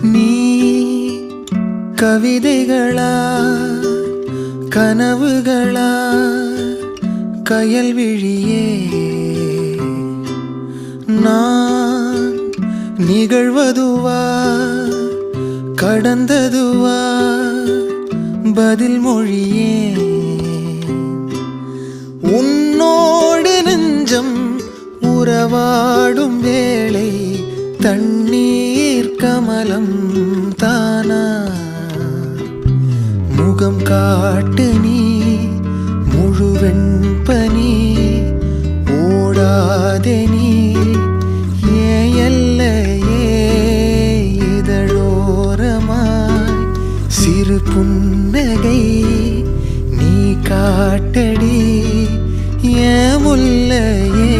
நீ கவிதைகளா கனவுகளா கயல் விழியே நான் நிகழ்வதுவா கடந்ததுவா பதில் மொழியே உன்னோடு நெஞ்சம் உறவாடும் வேளை தண்ணீர் கமலம் தானா முகம் காட்டு நீ முழுவெண் பனி ஓடாதே நீ ஏன் எல்லையே இதழோரமாய் சிறு புன்னகை நீ காட்டடி ஏன் முல்லையே